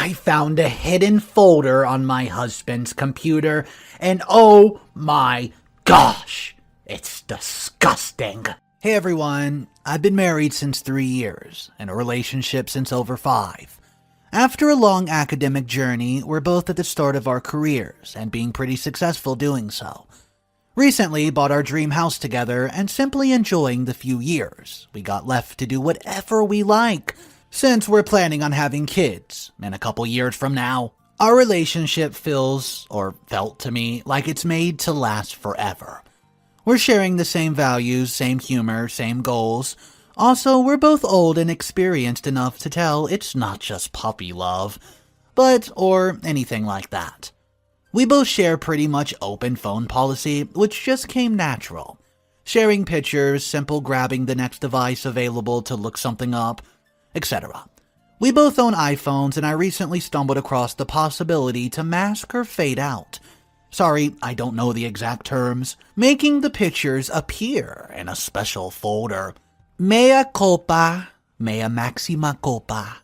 I found a hidden folder on my husband's computer, and oh my gosh, it's disgusting. Hey everyone, I've been married since 3 years, and a relationship since over 5. After a long academic journey, we're both at the start of our careers, and being pretty successful doing so. Recently bought our dream house together, and simply enjoying the few years we got left to do whatever we like, since we're planning on having kids in a couple years from now. Our relationship feels, or felt to me, like it's made to last forever. We're sharing the same values, same humor, same goals. Also, we're both old and experienced enough to tell it's not just puppy love, or anything like that. We both share pretty much open phone policy, which just came natural. Sharing pictures, simple grabbing the next device available to look something up, etc. We both own iPhones, and I recently stumbled across the possibility to mask or fade out. Sorry, I don't know the exact terms. Making the pictures appear in a special folder. Mea culpa, mea maxima culpa.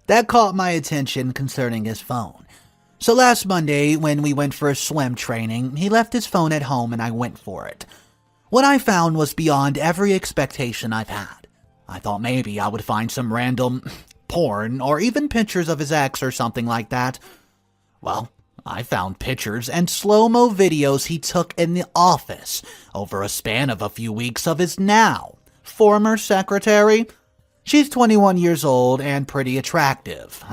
That caught my attention concerning his phone. So last Monday, when we went for a swim training, he left his phone at home and I went for it. What I found was beyond every expectation I've had. I thought maybe I would find some random porn or even pictures of his ex or something like that. Well, I found pictures and slow-mo videos he took in the office over a span of a few weeks of his now former secretary. She's 21 years old and pretty attractive,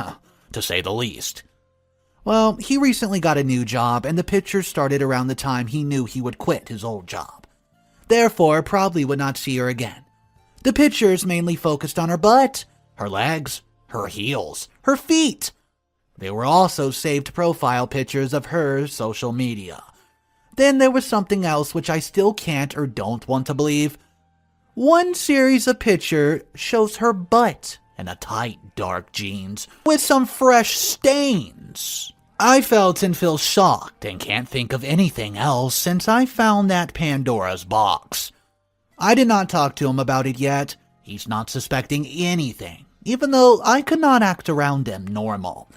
to say the least. Well, he recently got a new job, and the pictures started around the time he knew he would quit his old job. Therefore, probably would not see her again. The pictures mainly focused on her butt, her legs, her heels, her feet. They were also saved profile pictures of her social media. Then there was something else which I still can't or don't want to believe. One series of pictures shows her butt in a tight, dark jeans with some fresh stains. I felt and feel shocked and can't think of anything else since I found that Pandora's box. I did not talk to him about it yet. He's not suspecting anything, even though I could not act around him normal.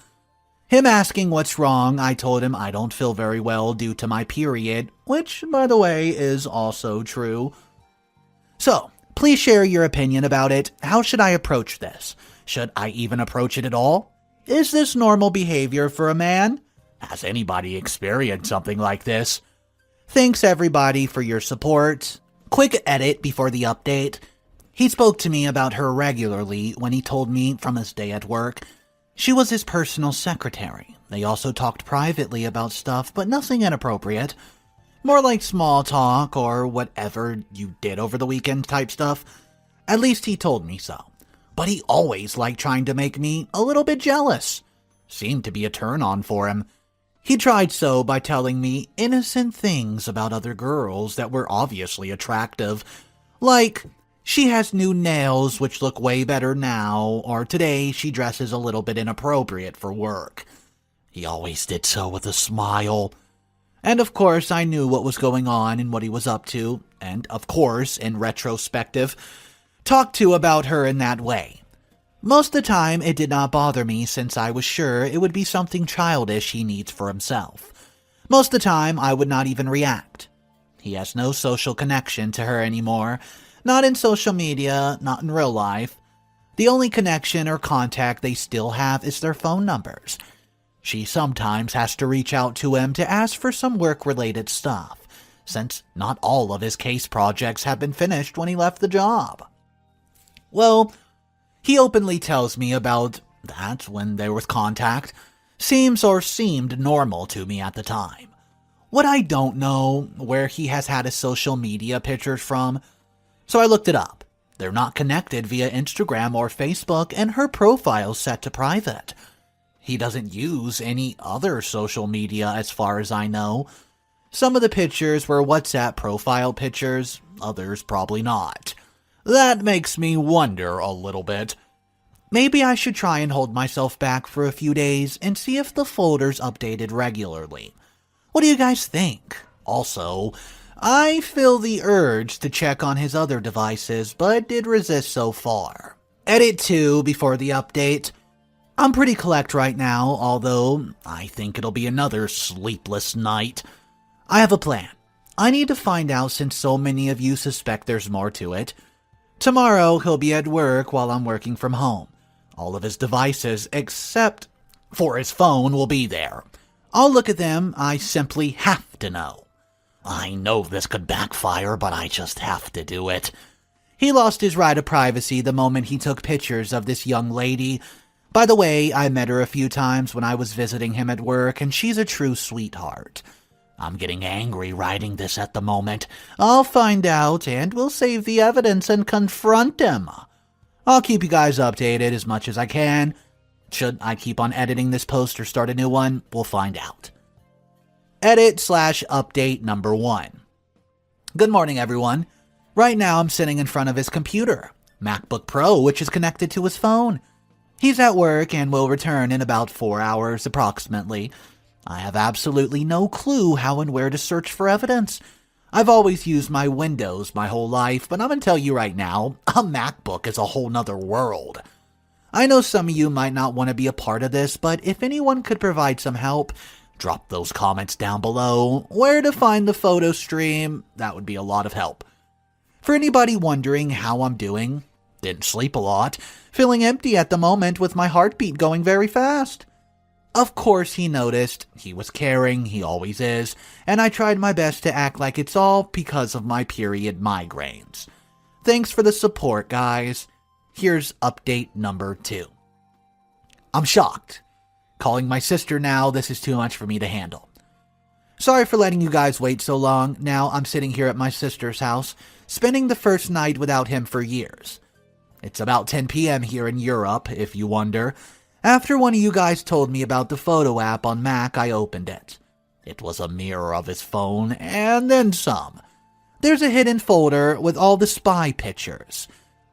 Him asking what's wrong, I told him I don't feel very well due to my period, which, by the way, is also true. So, please share your opinion about it. How should I approach this? Should I even approach it at all? Is this normal behavior for a man? Has anybody experienced something like this? Thanks everybody for your support. Quick edit before the update. He spoke to me about her regularly when he told me from his day at work. She was his personal secretary. They also talked privately about stuff, but nothing inappropriate. More like small talk or whatever you did over the weekend type stuff. At least he told me so. But he always liked trying to make me a little bit jealous. Seemed to be a turn-on for him. He tried so by telling me innocent things about other girls that were obviously attractive. Like, she has new nails which look way better now, or today she dresses a little bit inappropriate for work. He always did so with a smile. And of course I knew what was going on and what he was up to, and of course, in retrospective, talked to about her in that way. Most of the time, it did not bother me since I was sure it would be something childish he needs for himself. Most of the time, I would not even react. He has no social connection to her anymore. Not in social media, not in real life. The only connection or contact they still have is their phone numbers. She sometimes has to reach out to him to ask for some work-related stuff, since not all of his case projects have been finished when he left the job. Well, he openly tells me about that when there was contact. Seemed normal to me at the time. What I don't know, where he has had his social media pictures from. So I looked it up. They're not connected via Instagram or Facebook, and her profile's set to private. He doesn't use any other social media as far as I know. Some of the pictures were WhatsApp profile pictures, others probably not. That makes me wonder a little bit. Maybe I should try and hold myself back for a few days and see if the folder's updated regularly. What do you guys think? Also, I feel the urge to check on his other devices, but did resist so far. Edit 2 before the update. I'm pretty collect right now, although I think it'll be another sleepless night. I have a plan. I need to find out since so many of you suspect there's more to it. Tomorrow, he'll be at work while I'm working from home. All of his devices, except for his phone, will be there. I'll look at them. I simply have to know. I know this could backfire, but I just have to do it. He lost his right of privacy the moment he took pictures of this young lady. By the way, I met her a few times when I was visiting him at work, and she's a true sweetheart. I'm getting angry writing this at the moment. I'll find out, and we'll save the evidence and confront him. I'll keep you guys updated as much as I can. Should I keep on editing this post or start a new one? We'll find out. Edit/update number 1. Good morning, everyone. Right now, I'm sitting in front of his computer, MacBook Pro, which is connected to his phone. He's at work and will return in about 4 hours approximately. I have absolutely no clue how and where to search for evidence. I've always used my Windows my whole life, but I'm going to tell you right now, a MacBook is a whole nother world. I know some of you might not want to be a part of this, but if anyone could provide some help, drop those comments down below. Where to find the photo stream, that would be a lot of help. For anybody wondering how I'm doing, didn't sleep a lot, feeling empty at the moment with my heartbeat going very fast. Of course he noticed, he was caring, he always is, and I tried my best to act like it's all because of my period migraines. Thanks for the support, guys. Here's update number 2. I'm shocked. Calling my sister now, this is too much for me to handle. Sorry for letting you guys wait so long. Now I'm sitting here at my sister's house, spending the first night without him for years. It's about 10 p.m. here in Europe, if you wonder. After one of you guys told me about the photo app on Mac, I opened it. It was a mirror of his phone, and then some. There's a hidden folder with all the spy pictures.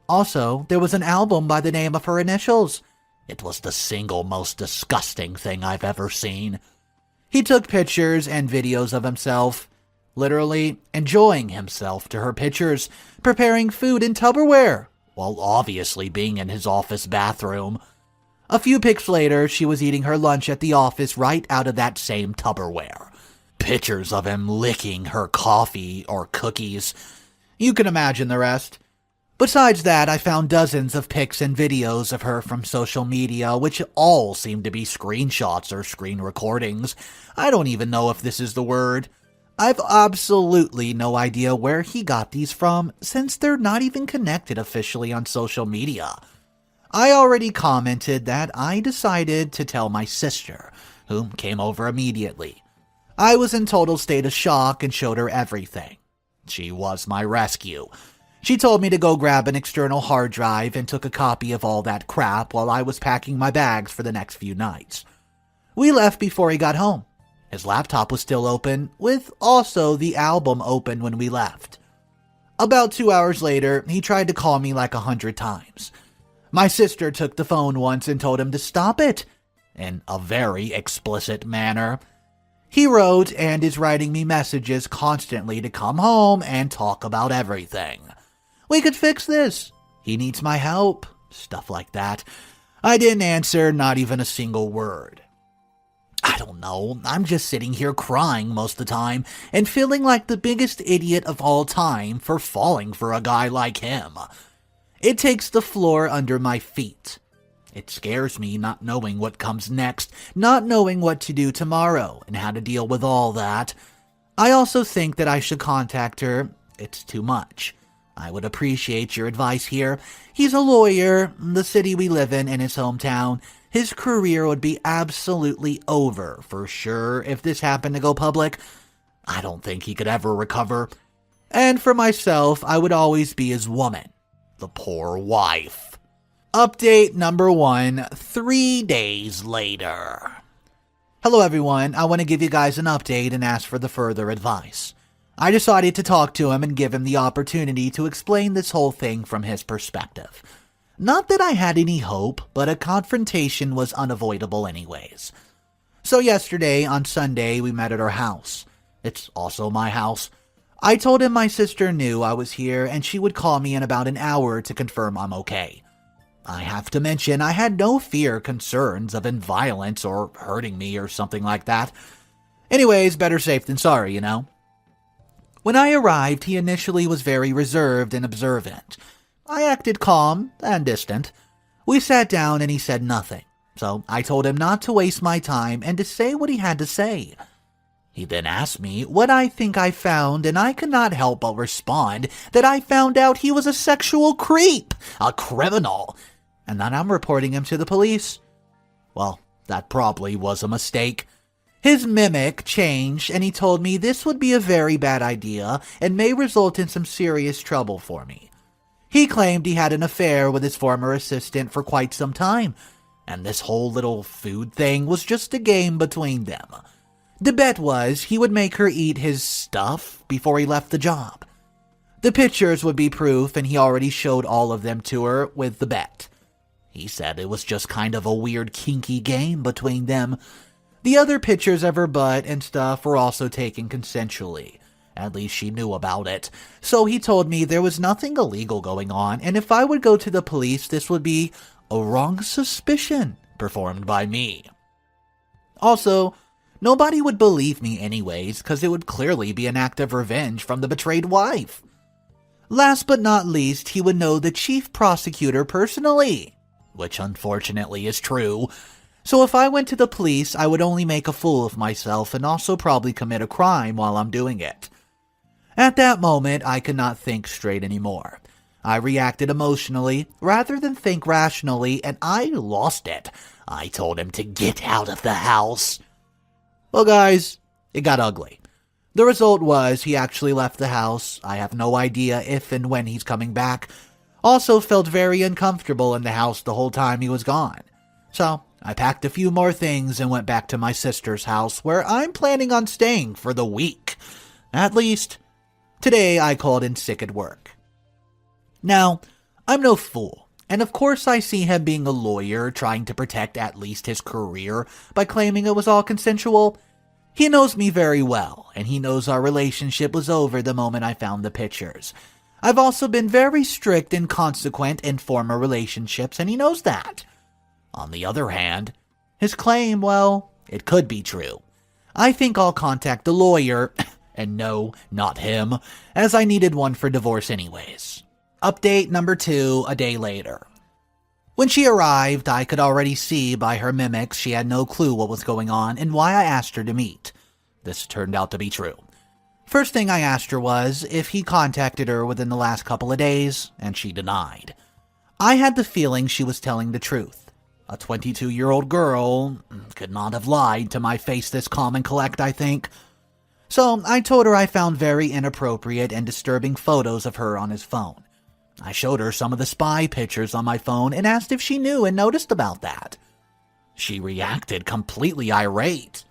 Also, there was an album by the name of her initials. It was the single most disgusting thing I've ever seen. He took pictures and videos of himself, literally enjoying himself to her pictures, preparing food in Tupperware, while obviously being in his office bathroom. A few pics later, she was eating her lunch at the office right out of that same Tupperware. Pictures of him licking her coffee or cookies. You can imagine the rest. Besides that, I found dozens of pics and videos of her from social media, which all seem to be screenshots or screen recordings. I don't even know if this is the word. I've absolutely no idea where he got these from, since they're not even connected officially on social media. I already commented that I decided to tell my sister, who came over immediately. I was in total state of shock and showed her everything. She was my rescue. She told me to go grab an external hard drive and took a copy of all that crap while I was packing my bags for the next few nights. We left before he got home. His laptop was still open, with also the album open when we left. About 2 hours later, he tried to call me like 100 times. My sister took the phone once and told him to stop it, in a very explicit manner. He wrote and is writing me messages constantly to come home and talk about everything. We could fix this. He needs my help. Stuff like that. I didn't answer, not even a single word. I don't know, I'm just sitting here crying most of the time and feeling like the biggest idiot of all time for falling for a guy like him. It takes the floor under my feet. It scares me not knowing what comes next, not knowing what to do tomorrow, and how to deal with all that. I also think that I should contact her. It's too much. I would appreciate your advice here. He's a lawyer, the city we live in his hometown. His career would be absolutely over, for sure, if this happened to go public. I don't think he could ever recover. And for myself, I would always be his woman. The poor wife. Update number 1, 3 days later. Hello everyone, I want to give you guys an update and ask for the further advice. I decided to talk to him and give him the opportunity to explain this whole thing from his perspective. Not that I had any hope, but a confrontation was unavoidable anyways. So yesterday, on Sunday, we met at our house. It's also my house. I told him my sister knew I was here and she would call me in about an hour to confirm I'm okay. I have to mention I had no fear concerns of violence or hurting me or something like that. Anyways, better safe than sorry, you know? When I arrived, he initially was very reserved and observant. I acted calm and distant. We sat down and he said nothing, so I told him not to waste my time and to say what he had to say. He then asked me what I think I found, and I could not help but respond that I found out he was a sexual creep, a criminal, and that I'm reporting him to the police. Well, that probably was a mistake. His mimic changed, and he told me this would be a very bad idea and may result in some serious trouble for me. He claimed he had an affair with his former assistant for quite some time, and this whole little food thing was just a game between them. The bet was he would make her eat his stuff before he left the job. The pictures would be proof, and he already showed all of them to her with the bet. He said it was just kind of a weird kinky game between them. The other pictures of her butt and stuff were also taken consensually. At least she knew about it. So he told me there was nothing illegal going on, and if I would go to the police, this would be a wrong suspicion performed by me. Also, nobody would believe me anyways, because it would clearly be an act of revenge from the betrayed wife. Last but not least, he would know the chief prosecutor personally, which unfortunately is true. So if I went to the police, I would only make a fool of myself and also probably commit a crime while I'm doing it. At that moment, I could not think straight anymore. I reacted emotionally rather than think rationally, and I lost it. I told him to get out of the house. Well, guys, it got ugly. The result was he actually left the house. I have no idea if and when he's coming back. Also felt very uncomfortable in the house the whole time he was gone. So I packed a few more things and went back to my sister's house, where I'm planning on staying for the week. At least, today I called in sick at work. Now, I'm no fool, and of course I see him being a lawyer trying to protect at least his career by claiming it was all consensual. He knows me very well, and he knows our relationship was over the moment I found the pictures. I've also been very strict and consequent in former relationships, and he knows that. On the other hand, his claim, well, it could be true. I think I'll contact the lawyer, and no, not him, as I needed one for divorce anyways. Update number 2, a day later. When she arrived, I could already see by her mimics she had no clue what was going on and why I asked her to meet. This turned out to be true. First thing I asked her was if he contacted her within the last couple of days, and she denied. I had the feeling she was telling the truth. A 22-year-old girl could not have lied to my face this calm and collect, I think. So I told her I found very inappropriate and disturbing photos of her on his phone. I showed her some of the spy pictures on my phone and asked if she knew and noticed about that. She reacted completely irate.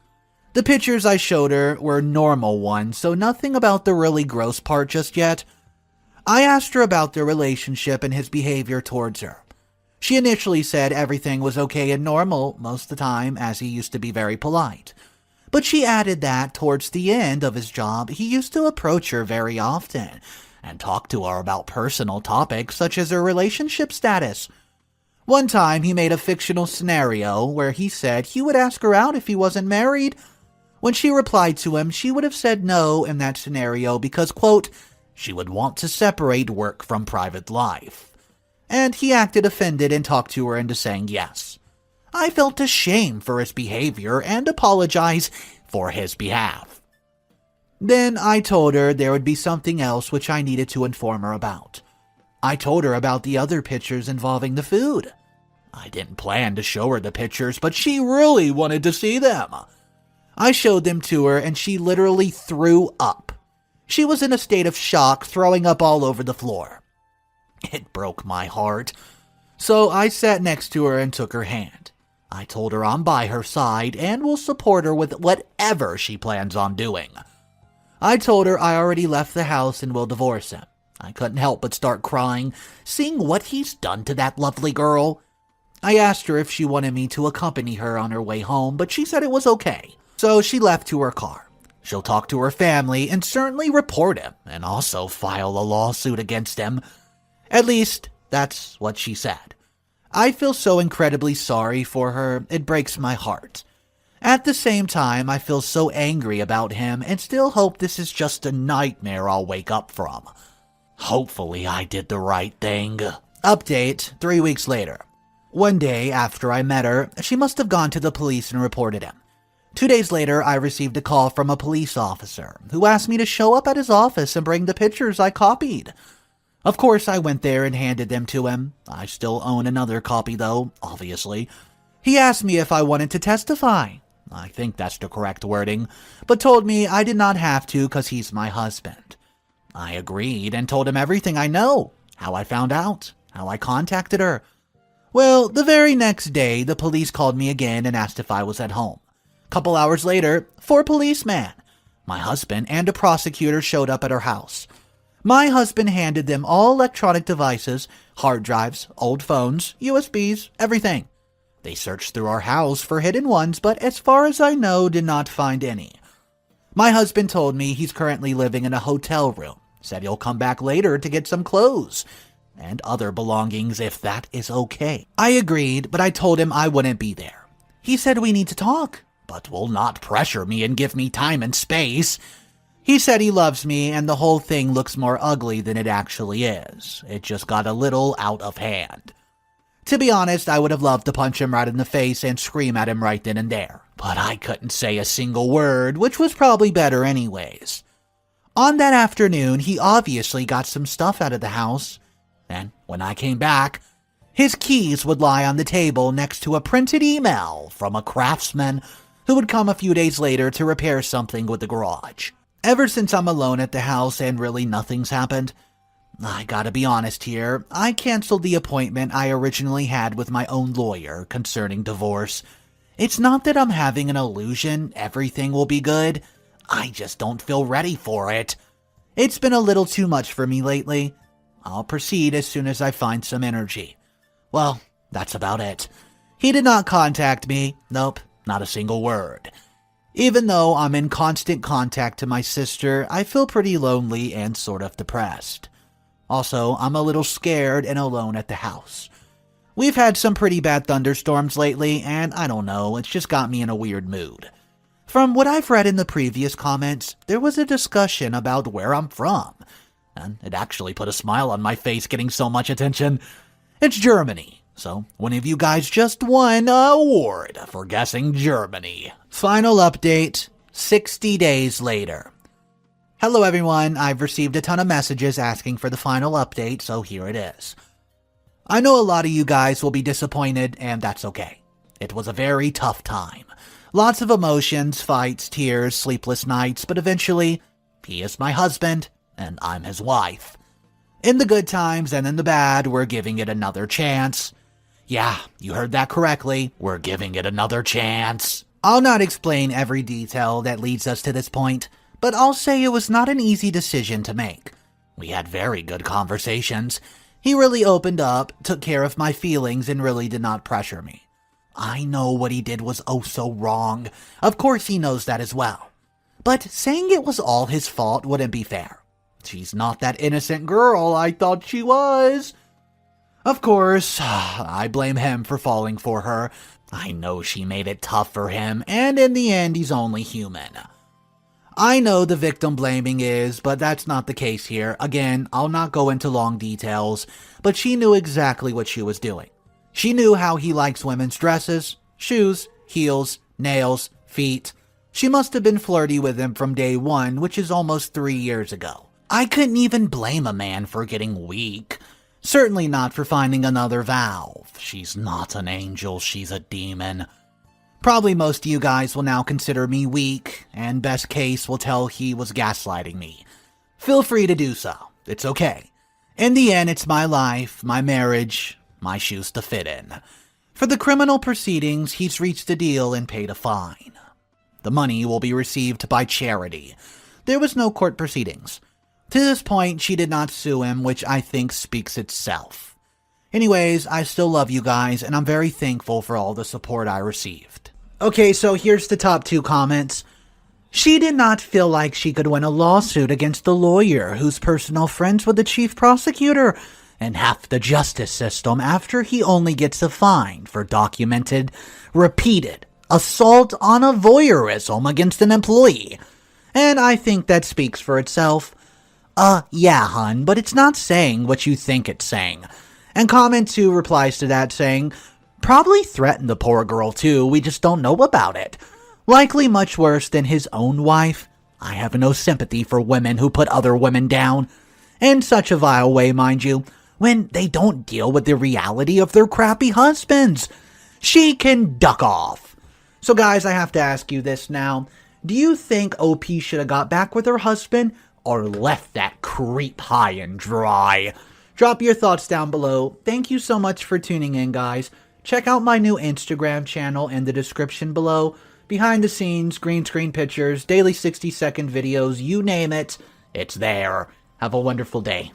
The pictures I showed her were normal ones, so nothing about the really gross part just yet. I asked her about their relationship and his behavior towards her. She initially said everything was okay and normal most of the time, as he used to be very polite. But she added that towards the end of his job, he used to approach her very often and talk to her about personal topics such as her relationship status. One time, he made a fictional scenario where he said he would ask her out if he wasn't married. When she replied to him, she would have said no in that scenario because, quote, she would want to separate work from private life. And he acted offended and talked to her into saying yes. I felt ashamed for his behavior and apologized for his behalf. Then I told her there would be something else which I needed to inform her about. I told her about the other pictures involving the food. I didn't plan to show her the pictures, but she really wanted to see them. I showed them to her and she literally threw up. She was in a state of shock, throwing up all over the floor. It broke my heart. So I sat next to her and took her hand. I told her I'm by her side and will support her with whatever she plans on doing. I told her I already left the house and will divorce him. I couldn't help but start crying, seeing what he's done to that lovely girl. I asked her if she wanted me to accompany her on her way home, but she said it was okay. So she left to her car. She'll talk to her family and certainly report him, and also file a lawsuit against him. At least, that's what she said. I feel so incredibly sorry for her, it breaks my heart. At the same time, I feel so angry about him and still hope this is just a nightmare I'll wake up from. Hopefully I did the right thing. Update 3 weeks later. One day after I met her, she must have gone to the police and reported him. 2 days later, I received a call from a police officer who asked me to show up at his office and bring the pictures I copied. Of course, I went there and handed them to him. I still own another copy though, obviously. He asked me if I wanted to testify. I think that's the correct wording, but told me I did not have to because he's my husband. I agreed and told him everything I know, how I found out, how I contacted her. Well, the very next day, the police called me again and asked if I was at home. Couple hours later, 4 policemen, my husband and a prosecutor showed up at our house. My husband handed them all electronic devices, hard drives, old phones, USBs, everything. They searched through our house for hidden ones, but as far as I know, did not find any. My husband told me he's currently living in a hotel room, said he'll come back later to get some clothes and other belongings if that is okay. I agreed, but I told him I wouldn't be there. He said we need to talk, but will not pressure me and give me time and space. He said he loves me and the whole thing looks more ugly than it actually is. It just got a little out of hand. To be honest, I would have loved to punch him right in the face and scream at him right then and there, but I couldn't say a single word, which was probably better anyways. On that afternoon, he obviously got some stuff out of the house, and when I came back, his keys would lie on the table next to a printed email from a craftsman who would come a few days later to repair something with the garage. Ever since I'm alone at the house and really nothing's happened, I gotta be honest here, I canceled the appointment I originally had with my own lawyer concerning divorce. It's not that I'm having an illusion everything will be good, I just don't feel ready for it. It's been a little too much for me lately. I'll proceed as soon as I find some energy. Well, that's about it. He did not contact me, nope, not a single word. Even though I'm in constant contact to my sister, I feel pretty lonely and sort of depressed. Also, I'm a little scared and alone at the house. We've had some pretty bad thunderstorms lately, and I don't know, it's just got me in a weird mood. From what I've read in the previous comments, there was a discussion about where I'm from, and it actually put a smile on my face getting so much attention. It's Germany. So, one of you guys just won an award for guessing Germany. Final update, 60 days later. Hello everyone, I've received a ton of messages asking for the final update, so here it is. I know a lot of you guys will be disappointed, and that's okay. It was a very tough time. Lots of emotions, fights, tears, sleepless nights, but eventually, he is my husband, and I'm his wife. In the good times and in the bad, we're giving it another chance. Yeah, you heard that correctly. We're giving it another chance. I'll not explain every detail that leads us to this point, but I'll say it was not an easy decision to make. We had very good conversations. He really opened up, took care of my feelings, and really did not pressure me. I know what he did was oh so wrong. Of course he knows that as well. But saying it was all his fault wouldn't be fair. She's not that innocent girl I thought she was. Of course, I blame him for falling for her. I know she made it tough for him, and in the end, he's only human. I know the victim blaming is, but that's not the case here. Again, I'll not go into long details, but she knew exactly what she was doing. She knew how he likes women's dresses, shoes, heels, nails, feet. She must have been flirty with him from day one, which is almost 3 years ago. I couldn't even blame a man for getting weak. Certainly not for finding another valve. She's not an angel, she's a demon. Probably most of you guys will now consider me weak, and best case will tell he was gaslighting me. Feel free to do so. It's okay. In the end, it's my life, my marriage, my shoes to fit in. For the criminal proceedings, he's reached a deal and paid a fine. The money will be received by charity. There was no court proceedings. To this point, she did not sue him, which I think speaks itself. Anyways, I still love you guys, and I'm very thankful for all the support I received. Okay, so here's the top 2 comments. She did not feel like she could win a lawsuit against the lawyer who's personal friends with the chief prosecutor, and half the justice system after he only gets a fine for documented, repeated assault on a voyeurism against an employee. And I think that speaks for itself. Yeah, hun, but it's not saying what you think it's saying. And comment 2 replies to that saying, probably threatened the poor girl too, we just don't know about it. Likely much worse than his own wife. I have no sympathy for women who put other women down. In such a vile way, mind you, when they don't deal with the reality of their crappy husbands. She can duck off. So guys, I have to ask you this now. Do you think OP should have got back with her husband or left that creep high and dry? Drop your thoughts down below. Thank you so much for tuning in, guys. Check out my new Instagram channel in the description below. Behind the scenes, green screen pictures, daily 60-second videos, you name it, it's there. Have a wonderful day.